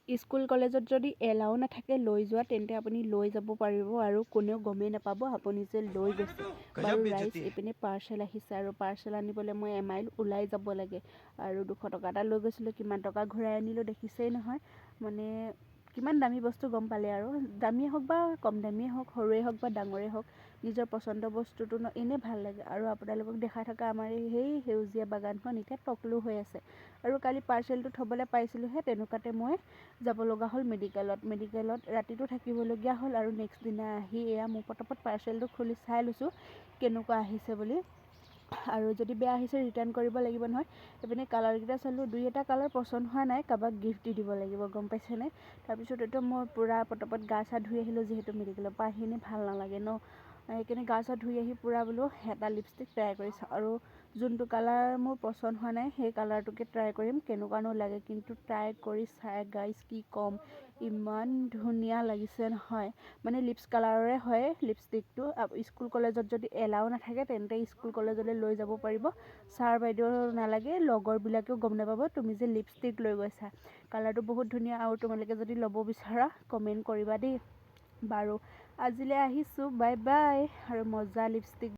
School কলেজত যদি allow নাথাকে লৈ যোৱা তেন্তে আপুনি লৈ যাব পাৰিব আৰু কোনেও গমেই নাপাব আপুনি যে লৈ গৈছে। বাৰু ৰাইজ এইপিনে পাৰ্চেল আহিছে আৰু পাৰ্চেল আনিবলৈ মই এমাইল ওলাই যাব লাগে আৰু 200 টকা এটা লৈ গৈছিলোঁ, কিমান টকা ঘূৰাই আনিলোঁ দেখিছেই নহয়। মানে কিমান দামী বস্তু গম পালে আৰু, দামীয়ে হওক বা কম দামীয়ে হওক, সৰুৱে হওক বা ডাঙৰেই হওক, নিজৰ পচন্দৰ বস্তুটো এনেই ভাল লাগে। আৰু আপোনালোকক দেখাই থকা আমাৰ সেই সেউজীয়া বাগানখন এতিয়া টকলো হৈ আছে আৰু কালি পাৰ্চেলটো থ'বলৈ পাইছিলোঁহে, তেনেকুৱাতে মই যাব লগা হ'ল মেডিকেলত ৰাতিটো থাকিবলগীয়া হ'ল আৰু নেক্সট দিনা আহি এয়া মোৰ পটাপট পাৰ্চেলটো খুলি চাই লৈছোঁ কেনেকুৱা আহিছে বুলি। আৰু যদি বেয়া আহিছে ৰিটাৰ্ণ কৰিব লাগিব নহয়। এইপিনে কালাৰকেইটা চালোঁ, 2-এটা কালাৰ পচন্দ হোৱা নাই, কাৰোবাক গিফ্ট দি দিব লাগিব গম পাইছেনে। তাৰপিছত এইটো মই পূৰা পটাপট গা চা ধুই আহিলোঁ, যিহেতু মেডিকেলৰ পৰা আহি এনেই ভাল নালাগে ন, সেইকাৰণে গা চা ধুই আহি পূৰা বোলো এটা লিপষ্টিক ট্ৰাই কৰি চাওঁ আৰু যোনটো কালাৰ মোৰ পচন্দ হোৱা নাই সেই কালাৰটোকে ট্ৰাই কৰিম কেনেকুৱানো লাগে। কিন্তু ট্ৰাই কৰি চাই গাইজ কি ক'ম, ইমান ধুনীয়া লাগিছে নহয়। মানে লিপছ কালাৰৰে হয় লিপষ্টিকটো। স্কুল কলেজত যদি এলাও নাথাকে তেন্তে স্কুল কলেজলৈ লৈ যাব পাৰিব। ছাৰ বাইদেউ নালাগে, লগৰবিলাকেও গম নাপাব তুমি যে লিপষ্টিক লৈ গৈছা। কালাৰটো বহুত ধুনীয়া আৰু তোমালোকে যদি ল'ব বিচৰা কমেণ্ট কৰিবা দেই। বাৰু আজিলৈ আহিছোঁ, বাই বাই। আৰু মজা লিপষ্টিক